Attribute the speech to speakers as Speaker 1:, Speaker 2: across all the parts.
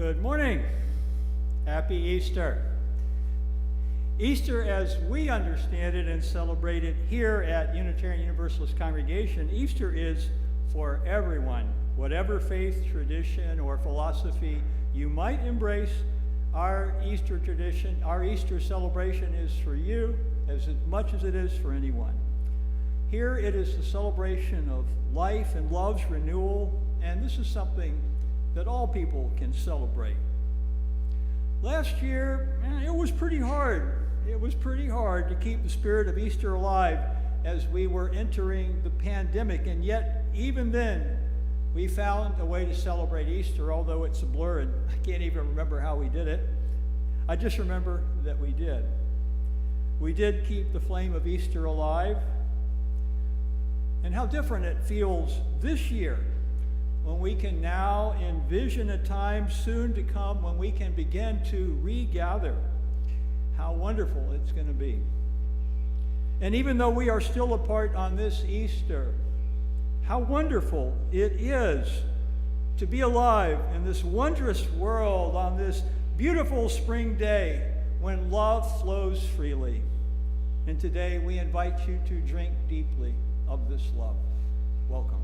Speaker 1: Good morning. Happy Easter. Easter, as we understand it and celebrate it here at Unitarian Universalist Congregation, Easter is for everyone. Whatever faith, tradition, or philosophy you might embrace, our Easter tradition, our Easter celebration is for you as much as it is for anyone. Here it is the celebration of life and love's renewal, and this is something that all people can celebrate. Last year, it was pretty hard. It was pretty hard to keep the spirit of Easter alive as we were entering the pandemic, and yet, even then, we found a way to celebrate Easter, although it's a blur, and I can't even remember how we did it. I just remember that we did. We did keep the flame of Easter alive, and how different it feels this year when we can now envision a time soon to come when we can begin to regather. How wonderful it's going to be. And even though we are still apart on this Easter, how wonderful it is to be alive in this wondrous world on this beautiful spring day when love flows freely. And today we invite you to drink deeply of this love. Welcome.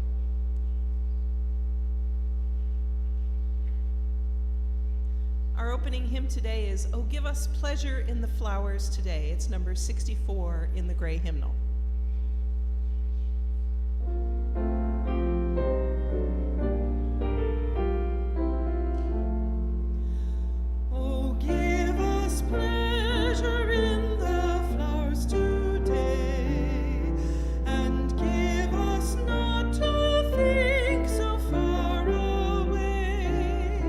Speaker 2: Our opening hymn today is, "Oh, Give Us Pleasure in the Flowers Today." It's number 64 in the Gray Hymnal.
Speaker 3: Oh, give us pleasure in the flowers today, and give us not to think so far away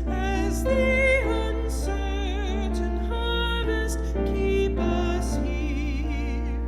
Speaker 3: as the uncertain harvest keep us here.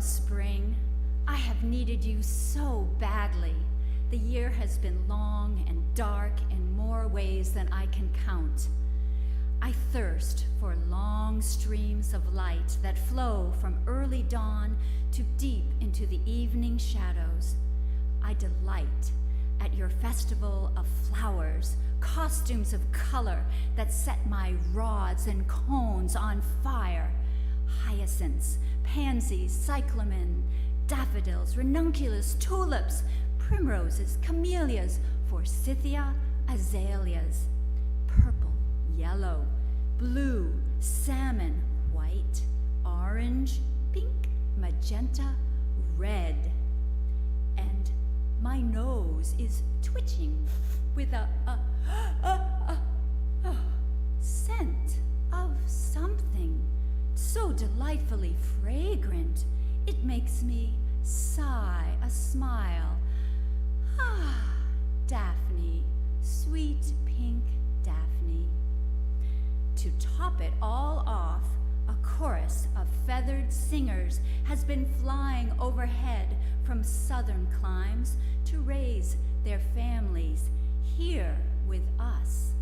Speaker 4: Welcome, spring. I have needed you so badly. The year has been long and dark in more ways than I can count. I thirst for long streams of light that flow from early dawn to deep into the evening shadows. I delight at your festival of flowers, costumes of color that set my rods and cones on fire. Hyacinths, pansies, cyclamen, daffodils, ranunculus, tulips, primroses, camellias, forsythia, azaleas, purple, yellow, blue, salmon, white, orange, pink, magenta, red. And my nose is twitching with a scent of something so delightfully fragrant, it makes me sigh a smile. Ah, Daphne, sweet pink Daphne. To top it all off, a chorus of feathered singers has been flying overhead from southern climes to raise their families here with us.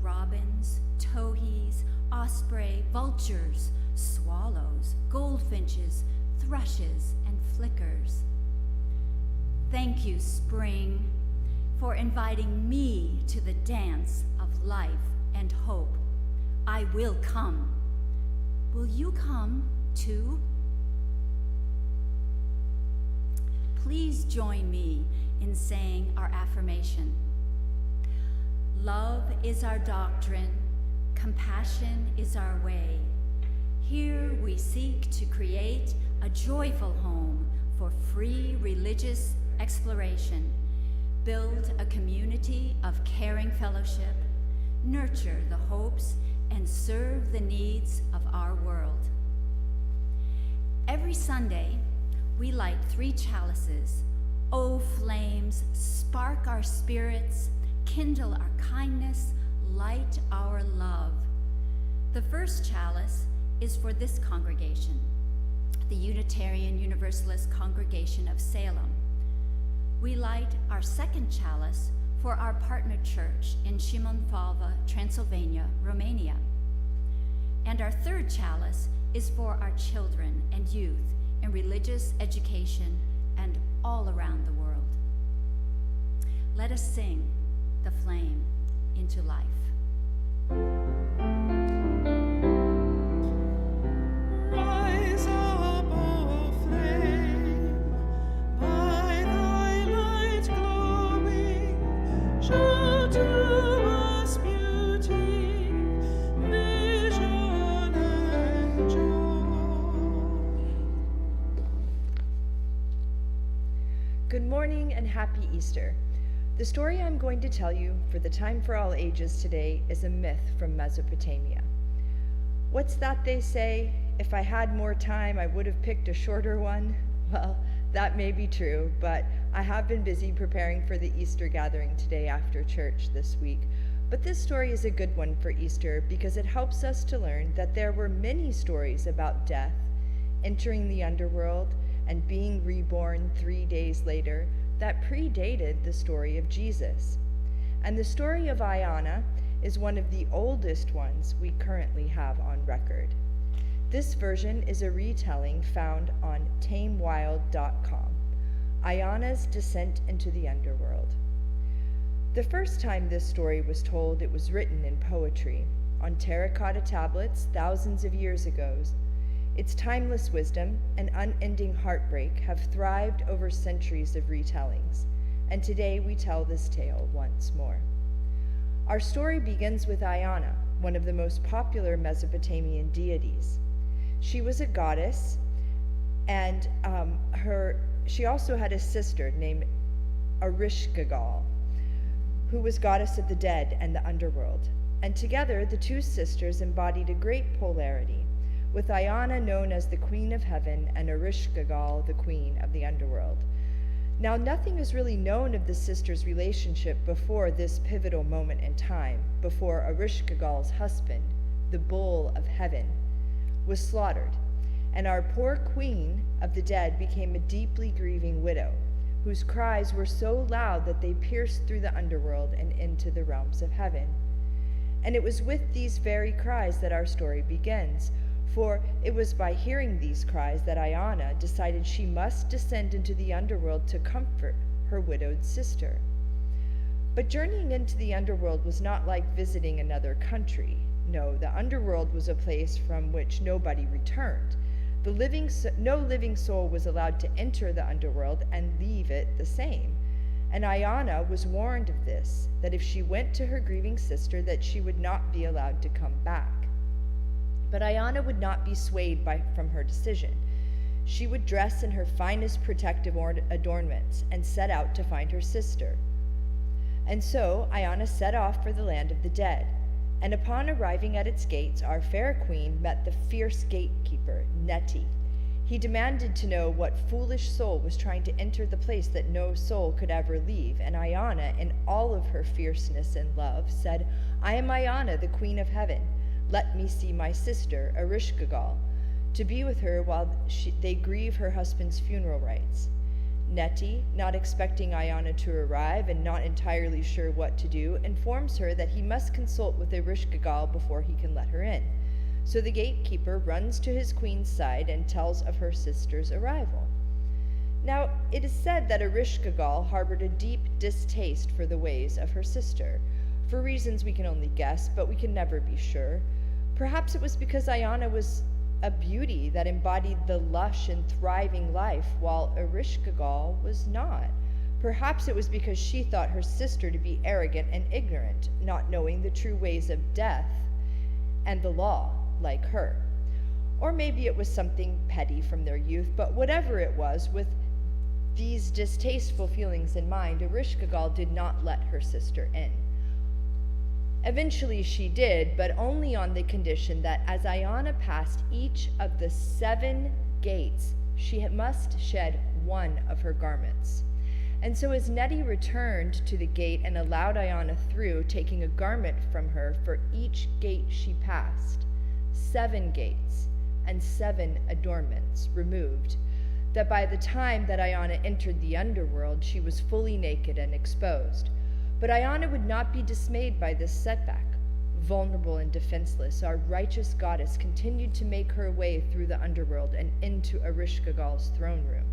Speaker 4: Robins, towhees, osprey, vultures, swallows, goldfinches, thrushes, and flickers. Thank you, spring, for inviting me to the dance of life and hope. I will come. Will you come too? Please join me in saying our affirmation. Love is our doctrine, compassion is our way. Here we seek to create a joyful home for free religious exploration, build a community of caring fellowship, nurture the hopes, and serve the needs of our world. Every Sunday, we light 3 chalices. O flames, spark our spirits, kindle our kindness, light our love. The first chalice is for this congregation, the Unitarian Universalist Congregation of Salem. We light our second chalice for our partner church in Simonfalva, Transylvania, Romania. And our third chalice is for our children and youth in religious education and all around the world. Let us sing the flame into life.
Speaker 3: Rise up, O flame, by thy light glowing, show to us beauty, vision, and joy.
Speaker 5: Good morning and happy Easter. The story I'm going to tell you for the Time for All Ages today is a myth from Mesopotamia. What's that they say? If I had more time, I would have picked a shorter one. Well, that may be true, but I have been busy preparing for the Easter gathering today after church this week. But this story is a good one for Easter because it helps us to learn that there were many stories about death, entering the underworld, and being reborn 3 days later that predated the story of Jesus. And the story of Iona is one of the oldest ones we currently have on record. This version is a retelling found on tamewild.com, Iona's descent into the underworld. The first time this story was told, it was written in poetry, on terracotta tablets thousands of years ago. Its timeless wisdom and unending heartbreak have thrived over centuries of retellings, and today we tell this tale once more. Our story begins with Iona, one of the most popular Mesopotamian deities. She was a goddess, and she also had a sister named Ereshkigal, who was goddess of the dead and the underworld. And together, the two sisters embodied a great polarity, with Iona known as the Queen of Heaven and Ereshkigal, the Queen of the Underworld. Now, nothing is really known of the sisters' relationship before this pivotal moment in time, before Ereshkigal's husband, the Bull of Heaven, was slaughtered, and our poor queen of the dead became a deeply grieving widow, whose cries were so loud that they pierced through the underworld and into the realms of heaven. And it was with these very cries that our story begins, for it was by hearing these cries that Iona decided she must descend into the underworld to comfort her widowed sister. But journeying into the underworld was not like visiting another country. No, the underworld was a place from which nobody returned. No living soul was allowed to enter the underworld and leave it the same. And Iona was warned of this, that if she went to her grieving sister, that she would not be allowed to come back. But Iona would not be swayed from her decision. She would dress in her finest protective adornments and set out to find her sister. And so Iona set off for the land of the dead. And upon arriving at its gates, our fair queen met the fierce gatekeeper, Neti. He demanded to know what foolish soul was trying to enter the place that no soul could ever leave. And Iona, in all of her fierceness and love, said, "I am Iona, the queen of heaven. Let me see my sister, Ereshkigal, to be with her while they grieve her husband's funeral rites." Neti, not expecting Iona to arrive and not entirely sure what to do, informs her that he must consult with Ereshkigal before he can let her in. So the gatekeeper runs to his queen's side and tells of her sister's arrival. Now, it is said that Ereshkigal harbored a deep distaste for the ways of her sister, for reasons we can only guess, but we can never be sure. Perhaps it was because Iona was a beauty that embodied the lush and thriving life, while Ereshkigal was not. Perhaps it was because she thought her sister to be arrogant and ignorant, not knowing the true ways of death and the law, like her. Or maybe it was something petty from their youth, but whatever it was, with these distasteful feelings in mind, Ereshkigal did not let her sister in. Eventually she did, but only on the condition that as Iona passed each of the 7 gates, she must shed one of her garments. And so as Neti returned to the gate and allowed Iona through, taking a garment from her for each gate she passed, 7 gates and 7 adornments removed, that by the time that Iona entered the underworld, she was fully naked and exposed. But Iona would not be dismayed by this setback. Vulnerable and defenseless, our righteous goddess continued to make her way through the underworld and into Ereshkigal's throne room.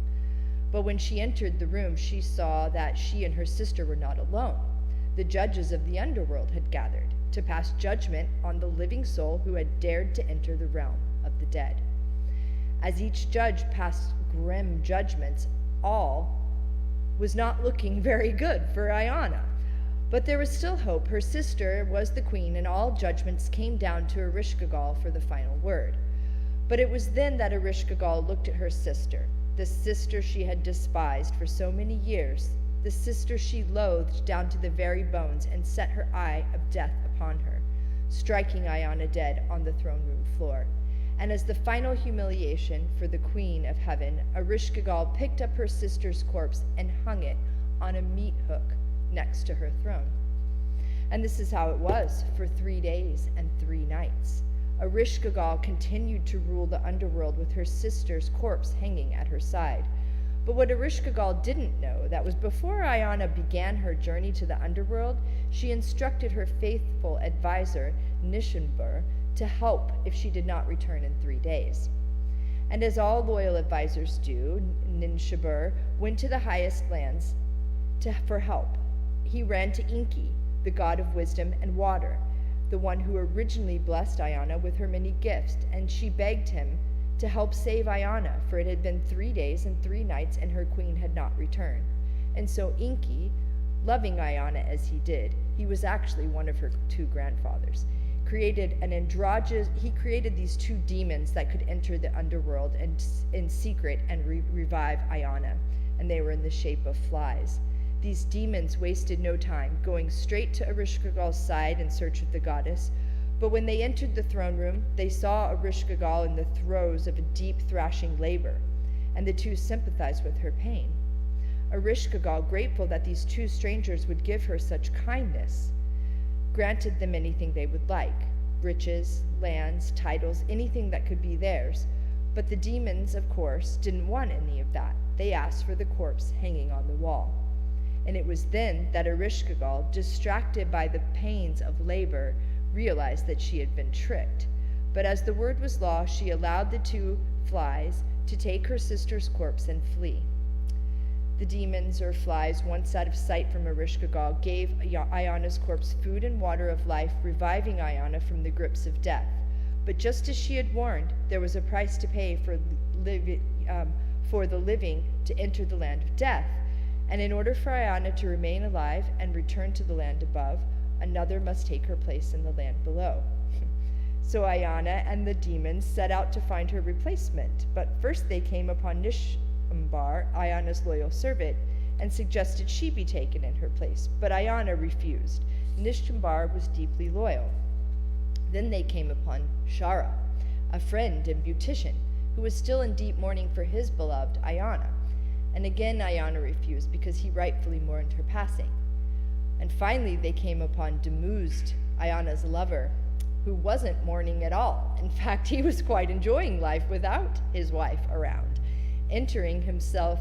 Speaker 5: But when she entered the room, she saw that she and her sister were not alone. The judges of the underworld had gathered to pass judgment on the living soul who had dared to enter the realm of the dead. As each judge passed grim judgments, all was not looking very good for Iona. But there was still hope. Her sister was the queen, and all judgments came down to Ereshkigal for the final word. But it was then that Ereshkigal looked at her sister, the sister she had despised for so many years, the sister she loathed down to the very bones, and set her eye of death upon her, striking Iona dead on the throne room floor. And as the final humiliation for the queen of heaven, Ereshkigal picked up her sister's corpse and hung it on a meat hook next to her throne. And this is how it was for 3 days and 3 nights. Ereshkigal continued to rule the underworld with her sister's corpse hanging at her side. But what Ereshkigal didn't know, that was before Iona began her journey to the underworld, she instructed her faithful advisor, Nishinbur, to help if she did not return in 3 days. And as all loyal advisors do, Nishinbur went to the highest lands for help. He ran to Enki, the god of wisdom and water, the one who originally blessed Iona with her many gifts, and she begged him to help save Iona, for it had been 3 days and 3 nights and her queen had not returned. And so Enki, loving Iona as he did, he was actually one of her 2 grandfathers, created these 2 demons that could enter the underworld and in secret and revive Iona, and they were in the shape of flies. These demons wasted no time, going straight to Ereshkigal's side in search of the goddess. But when they entered the throne room, they saw Ereshkigal in the throes of a deep thrashing labor, and the 2 sympathized with her pain. Ereshkigal, grateful that these 2 strangers would give her such kindness, granted them anything they would like, riches, lands, titles, anything that could be theirs. But the demons, of course, didn't want any of that. They asked for the corpse hanging on the wall. And it was then that Ereshkigal, distracted by the pains of labor, realized that she had been tricked. But as the word was law, she allowed the two flies to take her sister's corpse and flee. The demons, or flies, once out of sight from Ereshkigal, gave Ayana's corpse food and water of life, reviving Ayana from the grips of death. But just as she had warned, there was a price to pay for the living to enter the land of death. And in order for Ayana to remain alive and return to the land above, another must take her place in the land below. So Ayana and the demons set out to find her replacement. But first they came upon Nishkambar, Ayana's loyal servant, and suggested she be taken in her place. But Ayana refused. Nishkambar was deeply loyal. Then they came upon Shara, a friend and beautician, who was still in deep mourning for his beloved Ayana. And again Ayana refused, because he rightfully mourned her passing. And finally they came upon Demuzd, Ayana's lover, who wasn't mourning at all. In fact, he was quite enjoying life without his wife around, entertaining himself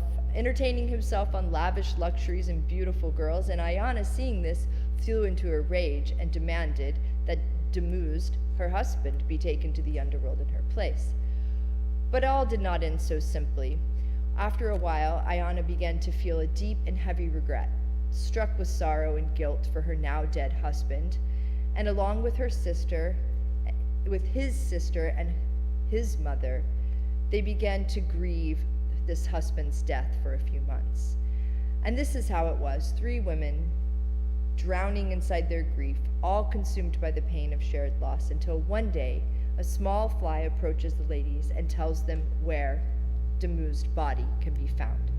Speaker 5: on lavish luxuries and beautiful girls. And Ayana, seeing this, flew into a rage and demanded that Demuzd, her husband, be taken to the underworld in her place. But all did not end so simply. After a while, Ayana began to feel a deep and heavy regret, struck with sorrow and guilt for her now dead husband, and along with his sister and his mother, they began to grieve this husband's death for a few months. And this is how it was: 3 women drowning inside their grief, all consumed by the pain of shared loss, until one day a small fly approaches the ladies and tells them where Demuzd's body can be found.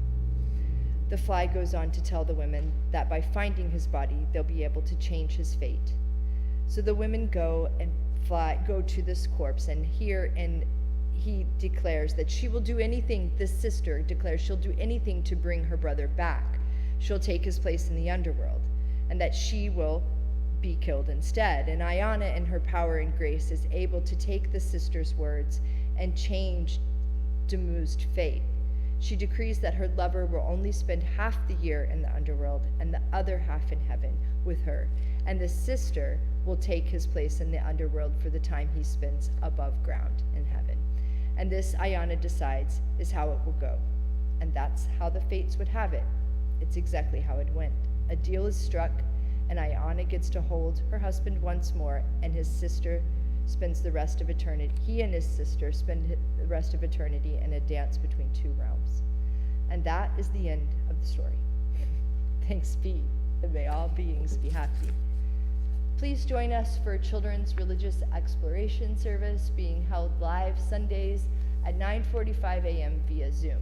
Speaker 5: The fly goes on to tell the women that by finding his body, they'll be able to change his fate. So the women go to this corpse, and he declares that she will do anything. This sister declares she'll do anything to bring her brother back. She'll take his place in the underworld, and that she will be killed instead. And Ayana, in her power and grace, is able to take the sister's words and change Demuzd's fate. She decrees that her lover will only spend half the year in the underworld and the other half in heaven with her, and the sister will take his place in the underworld for the time he spends above ground in heaven. And this, Ayana decides, is how it will go. And that's how the fates would have it. It's exactly how it went. A deal is struck, and Ayana gets to hold her husband once more, and his sister spends the rest of eternity. He and his sister spend the rest of eternity in a dance between 2 realms. And that is the end of the story. Thanks be, and may all beings be happy. Please join us for a children's religious exploration service being held live Sundays at 9:45 a.m. via Zoom.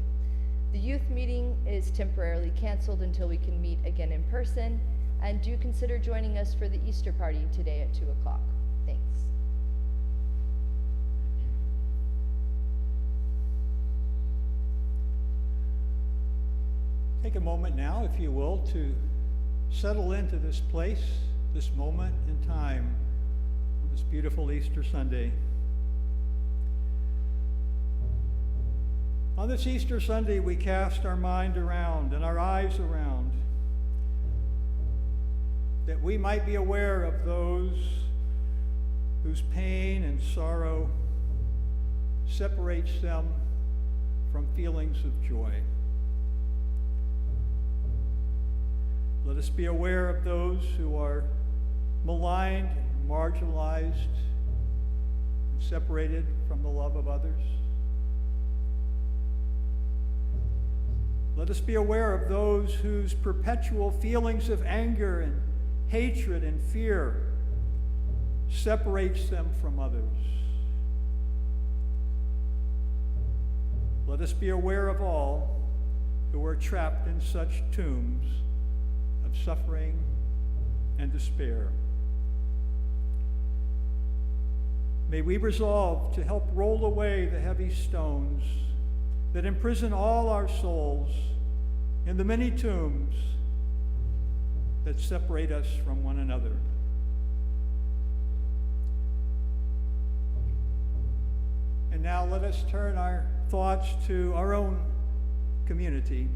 Speaker 5: The youth meeting is temporarily canceled until we can meet again in person, and do consider joining us for the Easter party today at 2 o'clock. Thanks.
Speaker 1: Take a moment now, if you will, to settle into this place, this moment in time, on this beautiful Easter Sunday. On this Easter Sunday, we cast our mind around and our eyes around, that we might be aware of those whose pain and sorrow separates them from feelings of joy. Let us be aware of those who are maligned, marginalized, and separated from the love of others. Let us be aware of those whose perpetual feelings of anger and hatred and fear separates them from others. Let us be aware of all who are trapped in such tombs of suffering and despair. May we resolve to help roll away the heavy stones that imprison all our souls in the many tombs that separate us from one another. And now let us turn our thoughts to our own community,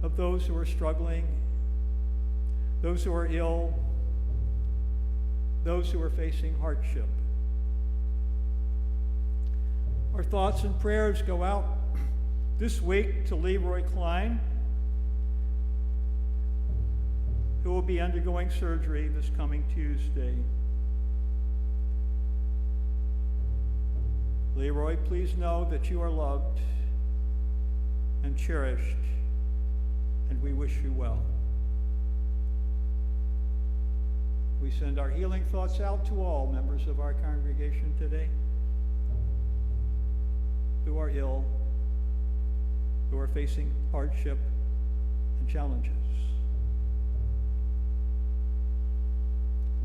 Speaker 1: of those who are struggling, those who are ill, those who are facing hardship. Our thoughts and prayers go out this week to Leroy Klein, who will be undergoing surgery this coming Tuesday. Leroy, please know that you are loved and cherished, and we wish you well. We send our healing thoughts out to all members of our congregation today who are ill, who are facing hardship and challenges.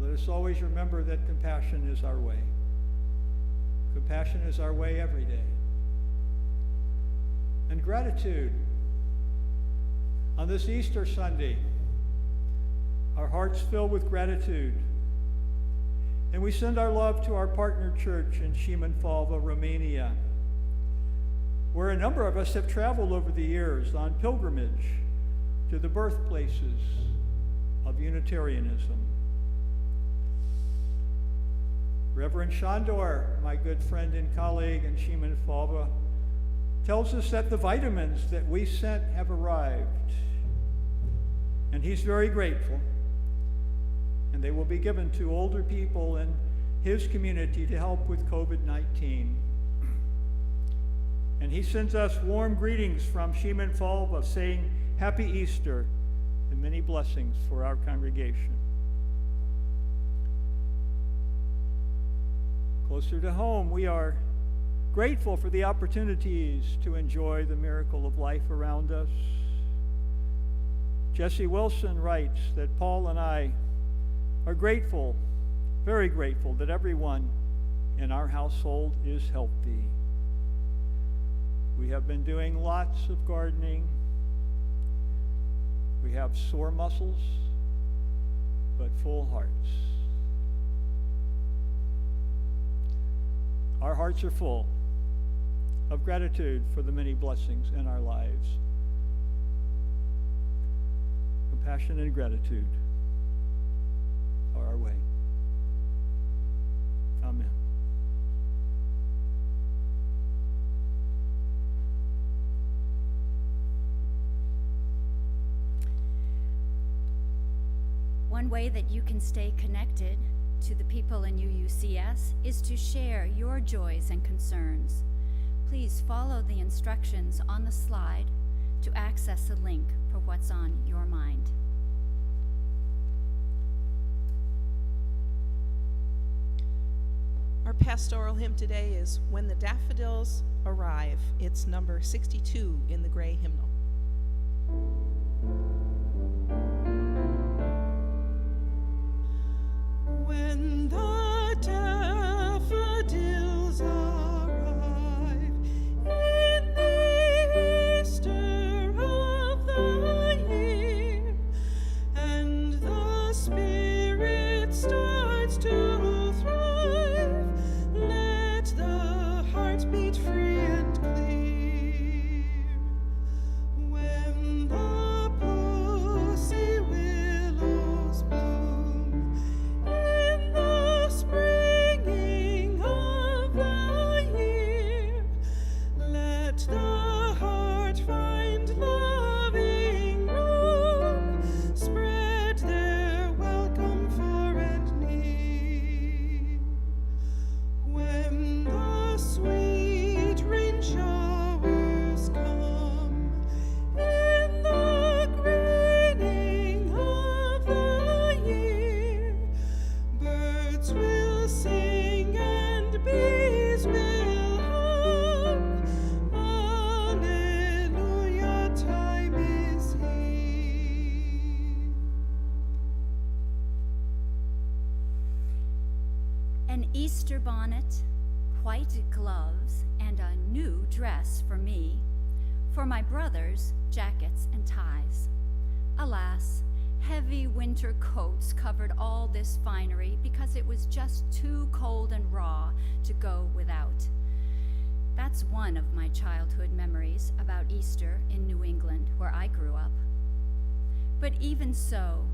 Speaker 1: Let us always remember that compassion is our way. Compassion is our way every day. And gratitude. On this Easter Sunday, our hearts fill with gratitude. And we send our love to our partner church in Simonfalva, Romania, where a number of us have traveled over the years on pilgrimage to the birthplaces of Unitarianism. Reverend Shandor, my good friend and colleague in Simonfalva, tells us that the vitamins that we sent have arrived. And he's very grateful. And they will be given to older people in his community to help with COVID-19. And he sends us warm greetings from Simonfalva saying, Happy Easter and many blessings for our congregation. Closer to home, we are grateful for the opportunities to enjoy the miracle of life around us. Jesse Wilson writes that Paul and I are grateful, very grateful, that everyone in our household is healthy. We have been doing lots of gardening. We have sore muscles, but full hearts. Our hearts are full of gratitude for the many blessings in our lives. Compassion and gratitude are our way. Amen.
Speaker 4: One way that you can stay connected to the people in UUCS is to share your joys and concerns. Please follow the instructions on the slide to access the link for what's on your mind.
Speaker 2: Our pastoral hymn today is When the Daffodils Arrive. It's number 62 in the gray hymnal.
Speaker 3: When the daffodils arrive in the Easter of the year, and the Spirit starts to thrive, let the heart beat free and clear. When the pussy willows bloom in the springing of the year, let the heart find loving room, spread their welcome far and near. When the sweet rain showers come in the greening of the year, birds will sing and bees will hum. Alleluia, time is here.
Speaker 4: An Easter bonnet, white gloves, and a new dress for me, for my brothers, jackets and ties. Alas, Heavy winter coats covered all this finery because it was just too cold and raw to go without. That's one of my childhood memories about Easter in New England, where I grew up. But even so,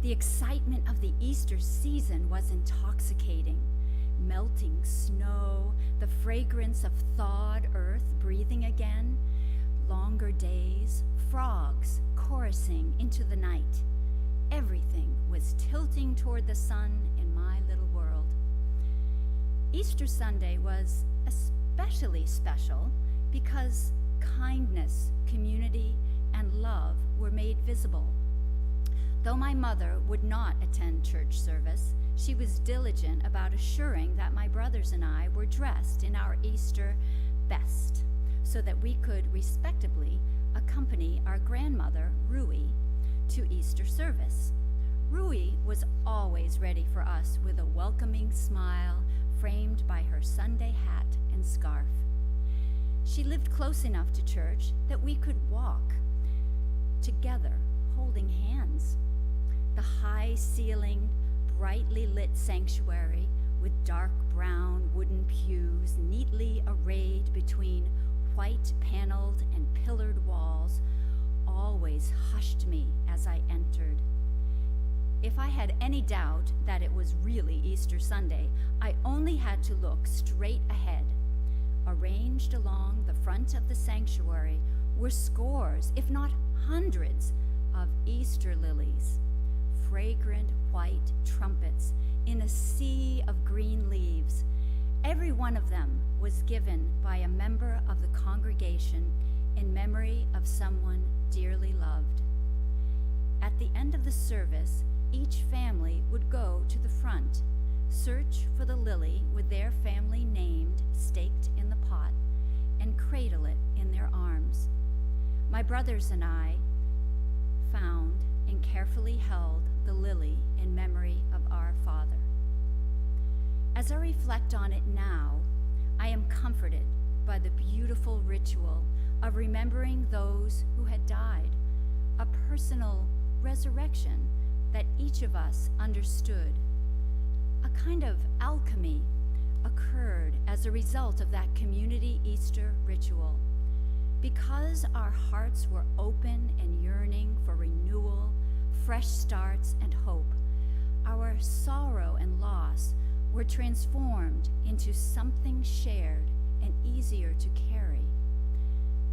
Speaker 4: the excitement of the Easter season was intoxicating. Melting snow, the fragrance of thawed earth breathing again, longer days, frogs chorusing into the night. Everything was tilting toward the sun in my little world. Easter Sunday was especially special because kindness, community, and love were made visible. Though my mother would not attend church service, she was diligent about assuring that my brothers and I were dressed in our Easter best so that we could respectably accompany our grandmother, Rui, to Easter service. Rui was always ready for us with a welcoming smile framed by her Sunday hat and scarf. She lived close enough to church that we could walk together, holding hands. The high-ceilinged, brightly lit sanctuary with dark brown wooden pews neatly arrayed between white paneled and pillared walls always hushed me as I entered. If I had any doubt that it was really Easter Sunday, I only had to look straight ahead. Arranged along the front of the sanctuary were scores, if not hundreds, of Easter lilies, fragrant white trumpets in a sea of green leaves. Every one of them was given by a member of the congregation in memory of someone dearly loved. At the end of the service, each family would go to the front, search for the lily with their family named staked in the pot, and cradle it in their arms. My brothers and I found and carefully held the lily in memory of our father. As I reflect on it now, I am comforted by the beautiful ritual of remembering those who had died, a personal resurrection that each of us understood. A kind of alchemy occurred as a result of that community Easter ritual. Because our hearts were open and yearning for renewal, fresh starts, and hope, our sorrow and loss were transformed into something shared and easier to carry.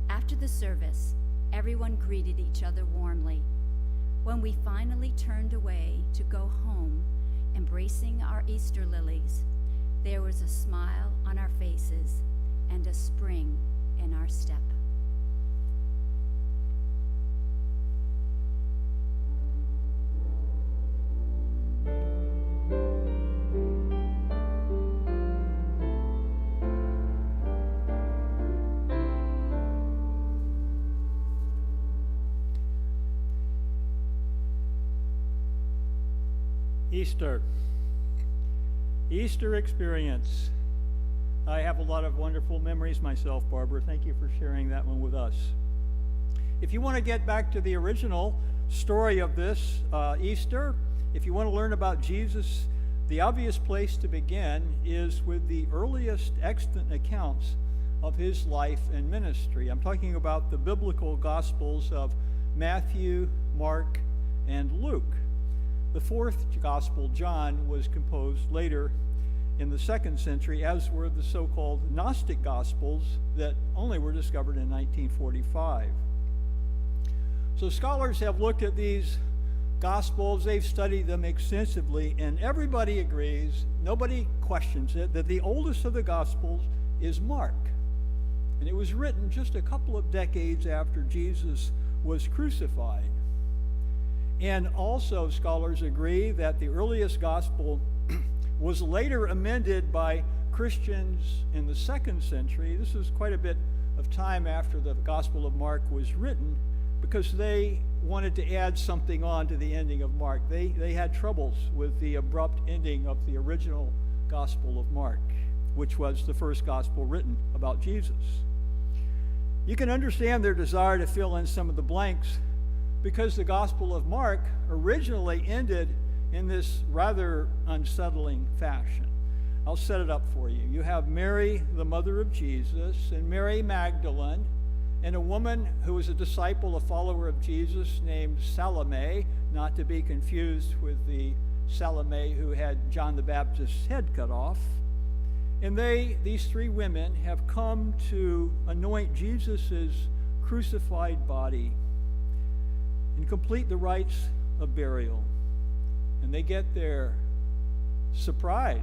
Speaker 4: After the service, everyone greeted each other warmly. When we finally turned away to go home, embracing our Easter lilies, there was a smile on our faces and a spring in our step.
Speaker 1: Easter experience. I have a lot of wonderful memories myself, Barbara. Thank you for sharing that one with us. If you want to get back to the original story of this Easter, if you want to learn about Jesus, the obvious place to begin is with the earliest extant accounts of his life and ministry. I'm talking about the biblical Gospels of Matthew, Mark, and Luke. The fourth gospel, John, was composed later in the 2nd century, as were the so-called Gnostic Gospels that only were discovered in 1945. So scholars have looked at these Gospels, they've studied them extensively, and everybody agrees, nobody questions it, that the oldest of the Gospels is Mark. And it was written just a couple of decades after Jesus was crucified. And also, scholars agree that the earliest gospel was later amended by Christians in the 2nd century. This is quite a bit of time after the Gospel of Mark was written, because they wanted to add something on to the ending of Mark. They had troubles with the abrupt ending of the original Gospel of Mark, which was the first gospel written about Jesus. You can understand their desire to fill in some of the blanks because the Gospel of Mark originally ended in this rather unsettling fashion. I'll set it up for you. You have Mary, the mother of Jesus, and Mary Magdalene, and a woman who was a disciple, a follower of Jesus named Salome, not to be confused with the Salome who had John the Baptist's head cut off. And these three women, have come to anoint Jesus' crucified body and complete the rites of burial. And they get there, surprise.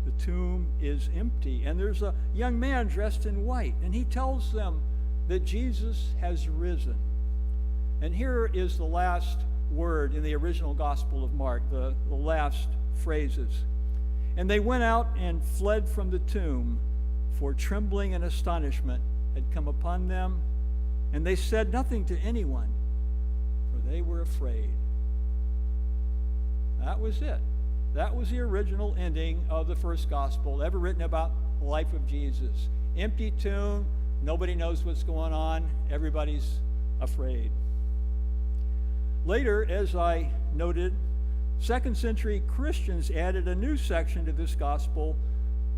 Speaker 1: The tomb is empty, and there's a young man dressed in white, and he tells them that Jesus has risen. And here is the last word in the original Gospel of Mark, the last phrases. And they went out and fled from the tomb, for trembling and astonishment had come upon them, and they said nothing to anyone, for they were afraid. That was it. That was the original ending of the first gospel ever written about the life of Jesus. Empty tomb, nobody knows what's going on, everybody's afraid. Later, as I noted, second century Christians added a new section to this gospel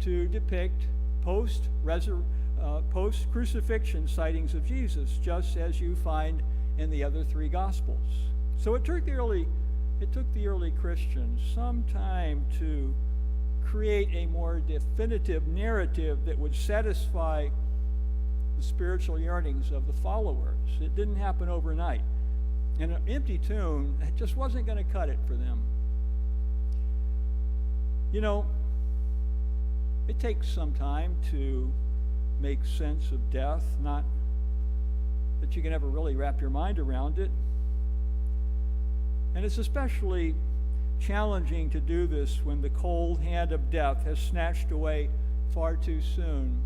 Speaker 1: to depict post-crucifixion sightings of Jesus, just as you find in the other three gospels. So it took the early Christians some time to create a more definitive narrative that would satisfy the spiritual yearnings of the followers. It didn't happen overnight. And an empty tomb, it just wasn't going to cut it for them. You know, it takes some time to make sense of death, not that you can ever really wrap your mind around it. And it's especially challenging to do this when the cold hand of death has snatched away far too soon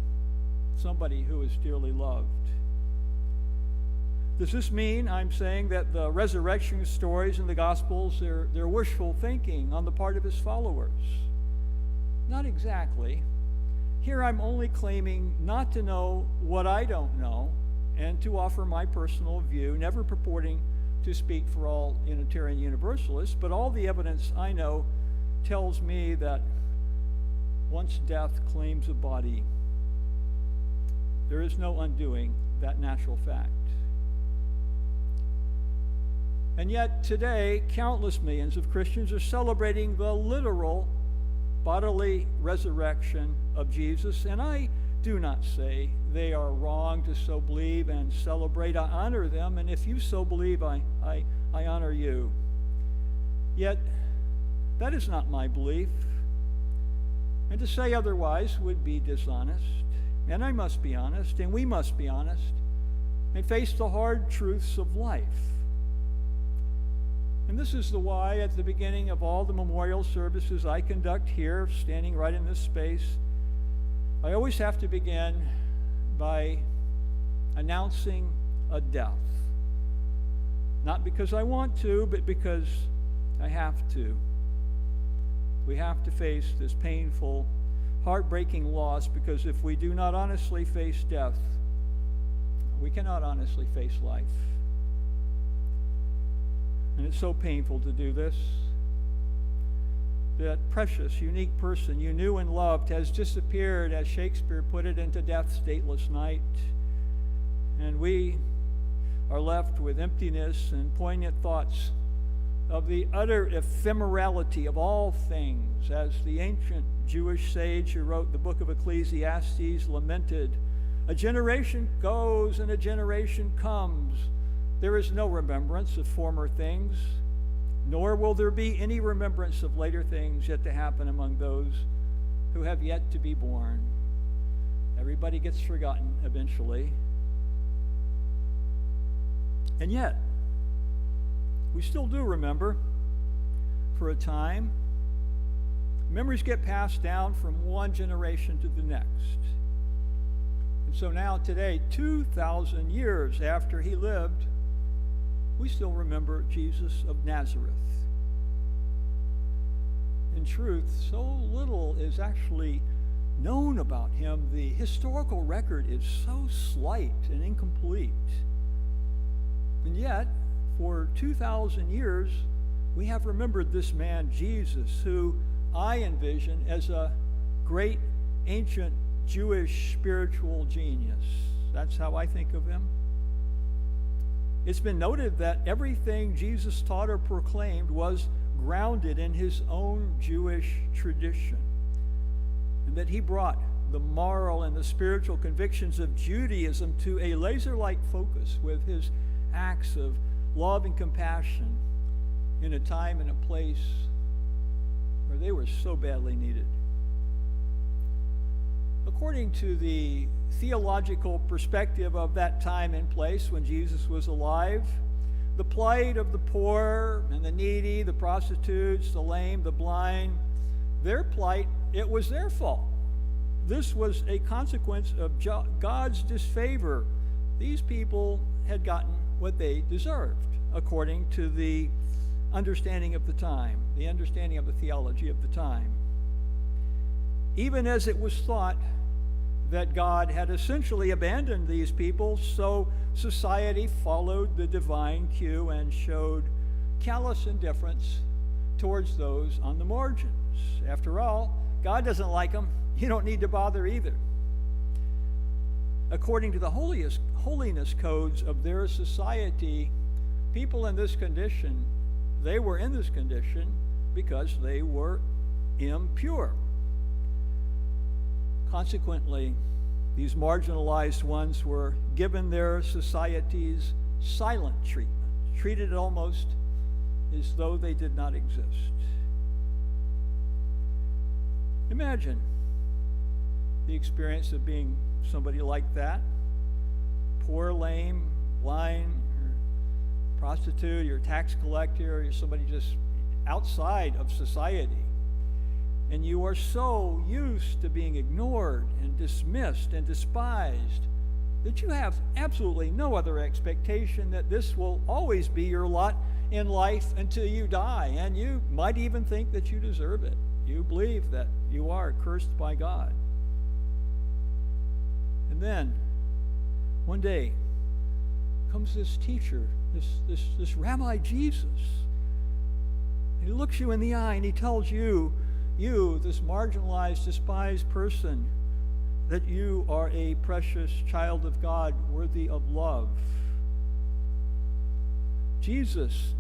Speaker 1: somebody who is dearly loved. Does this mean I'm saying that the resurrection stories in the Gospels, they're wishful thinking on the part of his followers? Not exactly. Here I'm only claiming not to know what I don't know and to offer my personal view, never purporting to speak for all Unitarian Universalists, but all the evidence I know tells me that once death claims a body, there is no undoing that natural fact. And yet today, countless millions of Christians are celebrating the literal bodily resurrection of Jesus, and I do not say they are wrong to so believe and celebrate. I honor them, and if you so believe, I honor you. Yet, that is not my belief, and to say otherwise would be dishonest, and I must be honest, and we must be honest, and face the hard truths of life. And this is the why at the beginning of all the memorial services I conduct here, standing right in this space, I always have to begin by announcing a death. Not because I want to, but because I have to. We have to face this painful, heartbreaking loss, because if we do not honestly face death, we cannot honestly face life. And it's so painful to do this. That precious, unique person you knew and loved has disappeared, as Shakespeare put it, into death's stateless night. And we are left with emptiness and poignant thoughts of the utter ephemerality of all things, as the ancient Jewish sage who wrote the book of Ecclesiastes lamented, "A generation goes and a generation comes. There is no remembrance of former things, nor will there be any remembrance of later things yet to happen among those who have yet to be born." Everybody gets forgotten eventually. And yet, we still do remember for a time. Memories get passed down from one generation to the next. And so now today, 2,000 years after he lived, we still remember Jesus of Nazareth. In truth, so little is actually known about him. The historical record is so slight and incomplete. And yet, for 2,000 years, we have remembered this man, Jesus, who I envision as a great ancient Jewish spiritual genius. That's how I think of him. It's been noted that everything Jesus taught or proclaimed was grounded in his own Jewish tradition, and that he brought the moral and the spiritual convictions of Judaism to a laser-like focus with his acts of love and compassion in a time and a place where they were so badly needed. According to the theological perspective of that time and place when Jesus was alive, the plight of the poor and the needy, the prostitutes, the lame, the blind, their plight, it was their fault. This was a consequence of God's disfavor. These people had gotten what they deserved, according to the understanding of the time, the understanding of the theology of the time. Even as it was thought that God had essentially abandoned these people, so society followed the divine cue and showed callous indifference towards those on the margins. After all, God doesn't like them. You don't need to bother either. According to the holiness codes of their society, people in this condition, they were in this condition because they were impure. Consequently, these marginalized ones were given their society's silent treatment, treated almost as though they did not exist. Imagine the experience of being somebody like that, poor, lame, blind, or prostitute, or tax collector, or somebody just outside of society. And you are so used to being ignored and dismissed and despised that you have absolutely no other expectation that this will always be your lot in life until you die. And you might even think that you deserve it. You believe that you are cursed by God. And then, one day, comes this teacher, this Rabbi Jesus. And he looks you in the eye and he tells you, this marginalized, despised person, that you are a precious child of God worthy of love. Jesus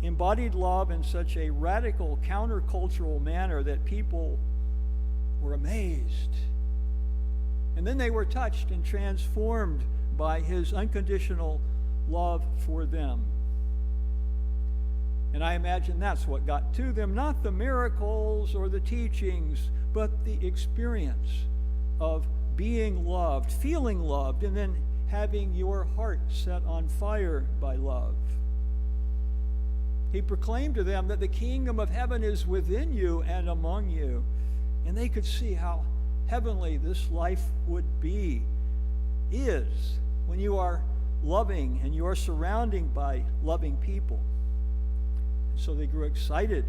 Speaker 1: embodied love in such a radical, countercultural manner that people were amazed. And then they were touched and transformed by his unconditional love for them. And I imagine that's what got to them, not the miracles or the teachings, but the experience of being loved, feeling loved, and then having your heart set on fire by love. He proclaimed to them that the kingdom of heaven is within you and among you. And they could see how heavenly this life would be, is, when you are loving and you are surrounded by loving people. And so they grew excited.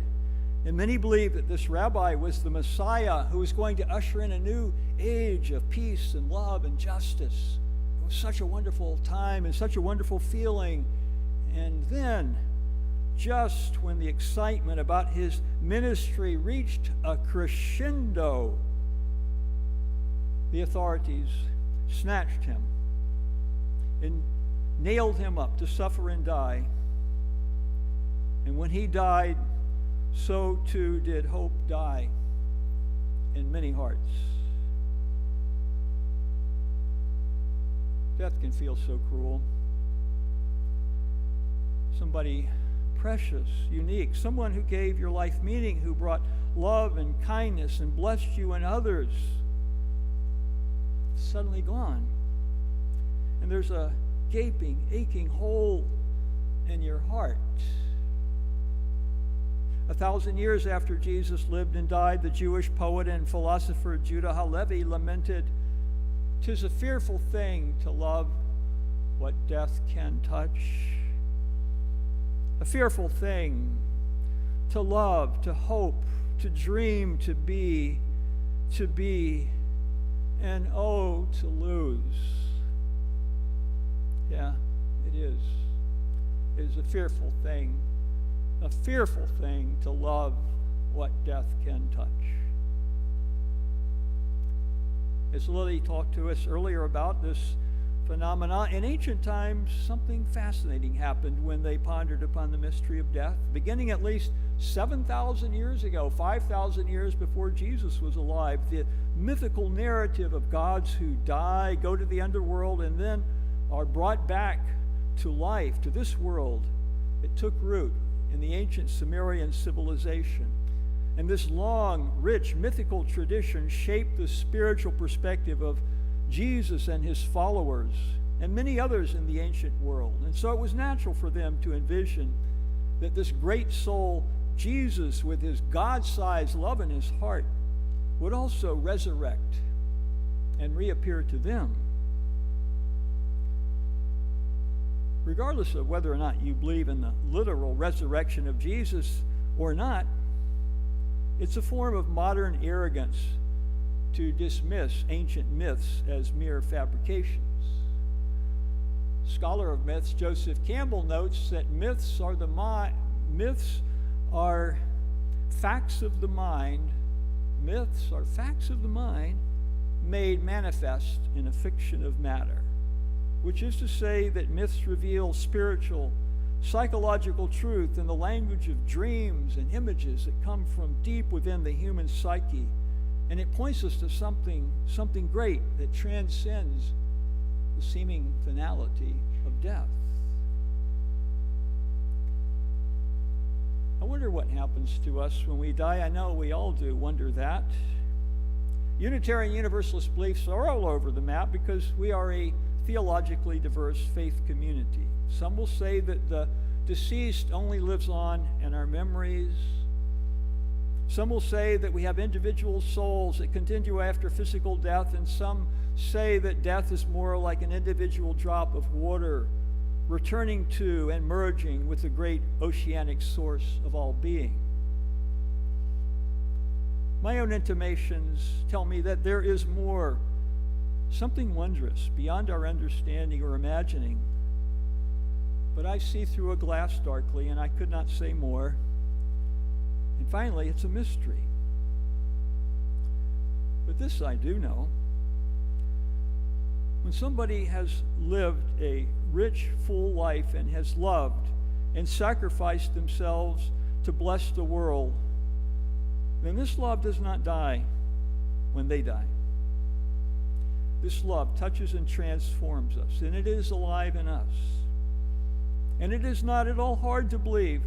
Speaker 1: And many believed that this rabbi was the Messiah who was going to usher in a new age of peace and love and justice. It was such a wonderful time and such a wonderful feeling. And then, just when the excitement about his ministry reached a crescendo, the authorities snatched him and nailed him up to suffer and die. And when he died, so too did hope die in many hearts. Death can feel so cruel. Somebody precious, unique, someone who gave your life meaning, who brought love and kindness and blessed you and others, suddenly gone. And there's a gaping, aching hole in your heart. 1,000 years after Jesus lived and died, the Jewish poet and philosopher Judah Halevi lamented, "'Tis a fearful thing to love what death can touch. A fearful thing to love, to hope, to dream, to be, and oh, to lose." Yeah, it is. is a fearful thing to love what death can touch. As Lily talked to us earlier about this phenomena, in ancient times, something fascinating happened when they pondered upon the mystery of death, beginning at least 7,000 years ago, 5,000 years before Jesus was alive. The mythical narrative of gods who die, go to the underworld, and then are brought back to life, to this world. It took root in the ancient Sumerian civilization. And this long, rich, mythical tradition shaped the spiritual perspective of Jesus and his followers and many others in the ancient world. And so it was natural for them to envision that this great soul, Jesus, with his God-sized love in his heart, would also resurrect and reappear to them. Regardless of whether or not you believe in the literal resurrection of Jesus or not, it's a form of modern arrogance to dismiss ancient myths as mere fabrications. Scholar of myths Joseph Campbell notes that myths are facts of the mind. Myths are facts of the mind made manifest in a fiction of matter, which is to say that myths reveal spiritual, psychological truth in the language of dreams and images that come from deep within the human psyche. And it points us to something great that transcends the seeming finality of death. I wonder what happens to us when we die. I know we all do wonder that. Unitarian Universalist beliefs are all over the map because we are a theologically diverse faith community. Some will say that the deceased only lives on in our memories. Some will say that we have individual souls that continue after physical death, and some say that death is more like an individual drop of water returning to and merging with the great oceanic source of all being. My own intimations tell me that there is more, something wondrous beyond our understanding or imagining. But I see through a glass darkly, and I could not say more. And finally, it's a mystery. But this I do know. When somebody has lived a rich, full life and has loved and sacrificed themselves to bless the world, then this love does not die when they die. This love touches and transforms us, and it is alive in us. And it is not at all hard to believe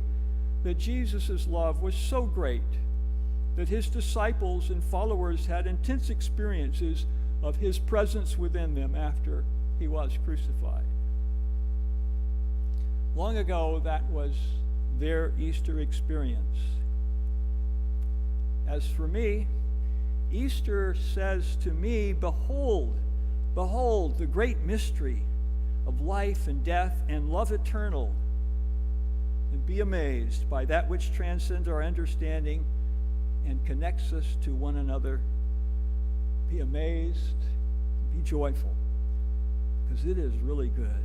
Speaker 1: that Jesus' love was so great that his disciples and followers had intense experiences of his presence within them after he was crucified. Long ago, that was their Easter experience. As for me, Easter says to me, behold, behold the great mystery of life and death and love eternal, and be amazed by that which transcends our understanding and connects us to one another. Be amazed, be joyful, because it is really good.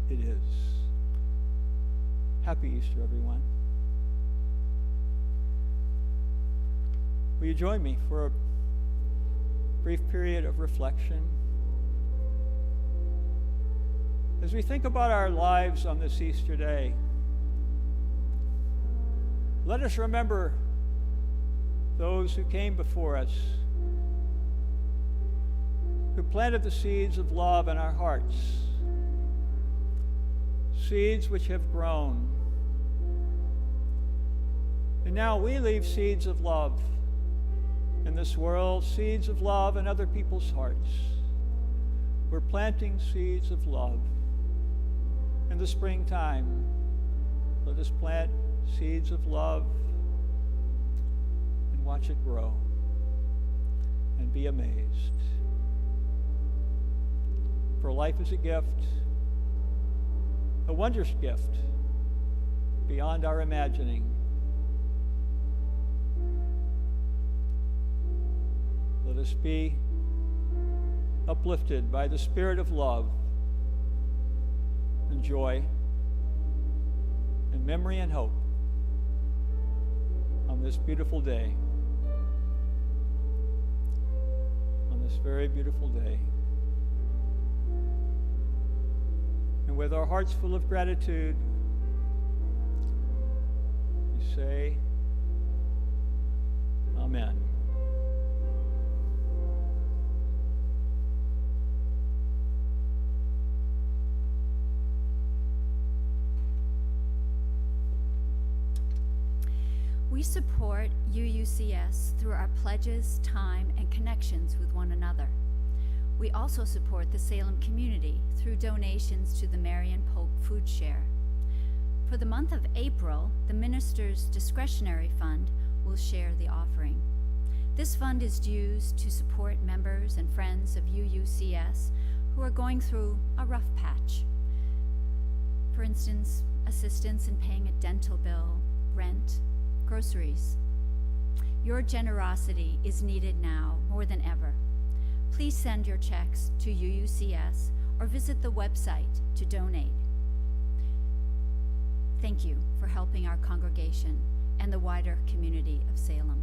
Speaker 1: It is. Happy Easter, everyone. Will you join me for a brief period of reflection? As we think about our lives on this Easter day, let us remember those who came before us, who planted the seeds of love in our hearts, seeds which have grown. And now we leave seeds of love in this world, seeds of love in other people's hearts. We're planting seeds of love. In the springtime, let us plant seeds of love and watch it grow and be amazed. For life is a gift, a wondrous gift beyond our imagining. Let us be uplifted by the spirit of love and joy in memory and hope on this beautiful day. On this very beautiful day. And with our hearts full of gratitude, we say, Amen.
Speaker 4: We support UUCS through our pledges, time, and connections with one another. We also support the Salem community through donations to the Marion Pope Food Share. For the month of April, the Minister's Discretionary Fund will share the offering. This fund is used to support members and friends of UUCS who are going through a rough patch. For instance, assistance in paying a dental bill, rent, groceries. Your generosity is needed now more than ever. Please send your checks to UUCS or visit the website to donate. Thank you for helping our congregation and the wider community of Salem.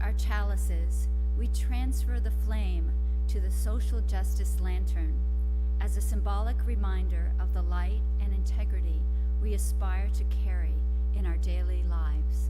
Speaker 4: our chalices, we transfer the flame to the social justice lantern as a symbolic reminder of the light and integrity we aspire to carry in our daily lives.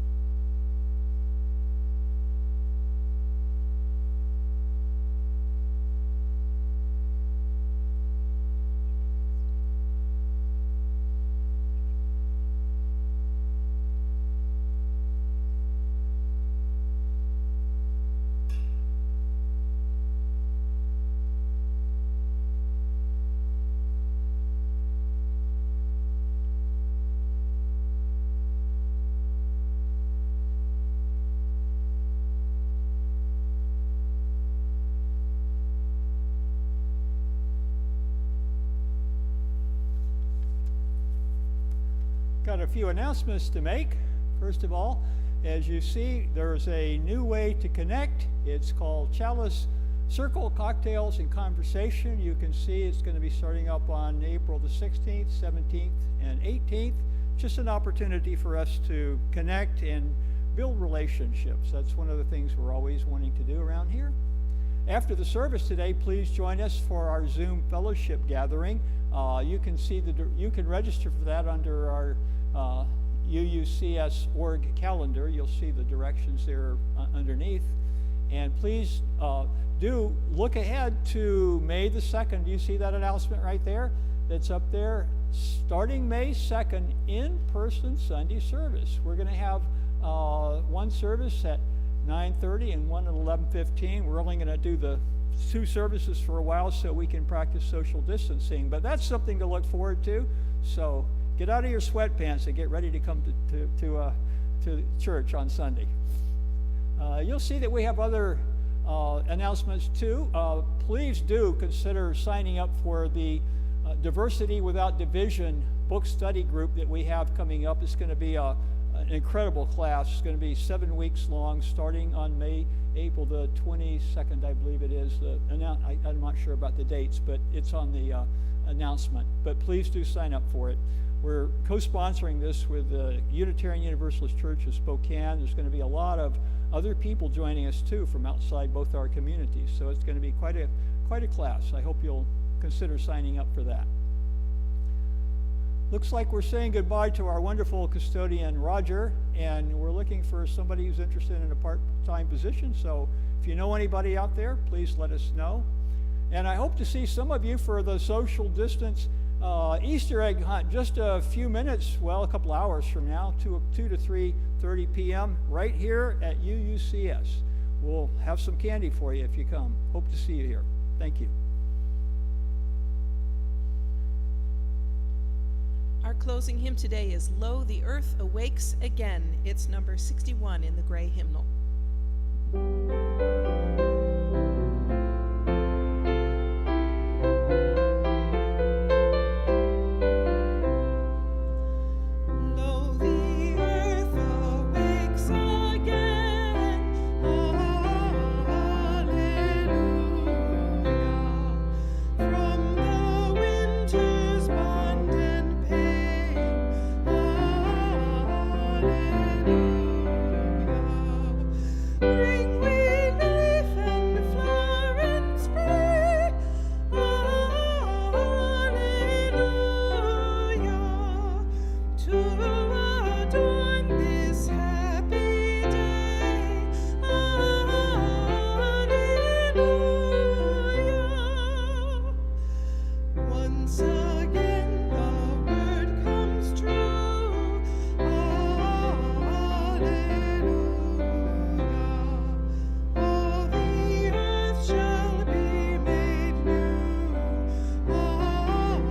Speaker 1: Got a few announcements to make. First of all, as you see, there's a new way to connect. It's called Chalice Circle Cocktails and Conversation. You can see it's going to be starting up on April the 16th, 17th, and 18th. Just an opportunity for us to connect and build relationships. That's one of the things we're always wanting to do around here. After the service today, please join us for our Zoom fellowship gathering. You can register for that under our UUCS org calendar. You'll see the directions there underneath. And please do look ahead to May the 2nd. Do you see that announcement right there? That's up there. Starting May 2nd, in-person Sunday service. We're going to have one service at 9:30 and one at 11:15. We're only going to do the two services for a while so we can practice social distancing, but that's something to look forward to. So get out of your sweatpants and get ready to come to church on Sunday. You'll see that we have other announcements too. Please do consider signing up for the Diversity Without Division book study group that we have coming up. It's going to be an incredible class. It's going to be 7 weeks long, starting on April the 22nd, I believe it is. I'm not sure about the dates, but it's on the announcement. But please do sign up for it. We're co-sponsoring this with the Unitarian Universalist Church of Spokane. There's going to be a lot of other people joining us too from outside both our communities. So it's going to be quite a class. I hope you'll consider signing up for that. Looks like we're saying goodbye to our wonderful custodian, Roger, and we're looking for somebody who's interested in a part-time position. So if you know anybody out there, please let us know. And I hope to see some of you for the social distance Easter egg hunt just a few minutes, well, a couple hours from now, 2 to 3:30 p.m. right here at UUCS. We'll have some candy for you if you come. Hope to see you here. Thank you.
Speaker 2: Our closing hymn today is Lo, the Earth Awakes Again. It's number 61 in the gray hymnal.
Speaker 3: Lo, the earth awakes again. Hallelujah. From the winter's bond and pain. Hallelujah. Bring we life and flower and spray. Hallelujah. To adorn this happy day. Hallelujah. Once again the word comes true. Hallelujah. All the earth shall be made new. Hallelujah.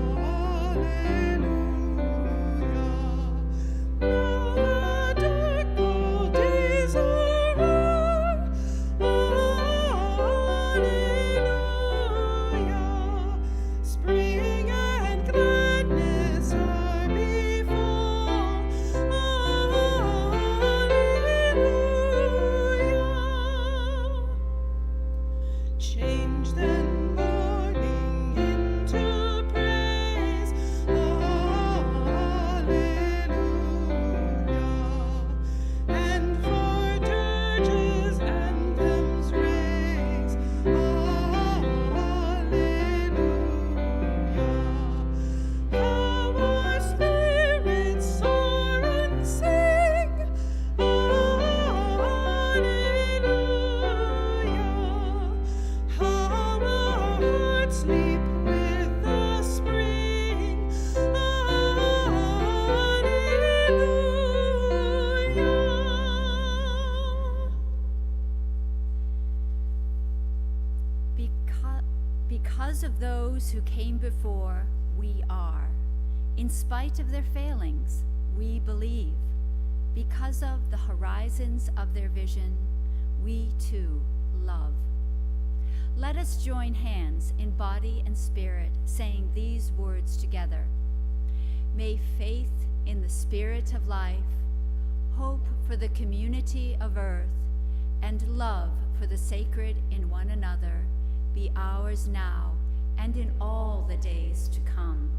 Speaker 3: Now the dark cold days are o'er. Hallelujah. Spring and gladness are before. Hallelujah. Change then mourning into praise. Hallelujah. And for dirges and
Speaker 4: Because of those who came before, we are. In spite of their failings, we believe. Because of the horizons of their vision, we too love. Let us join hands in body and spirit, saying these words together. May faith in the spirit of life, hope for the community of earth, and love for the sacred in one another be ours now and in all the days to come.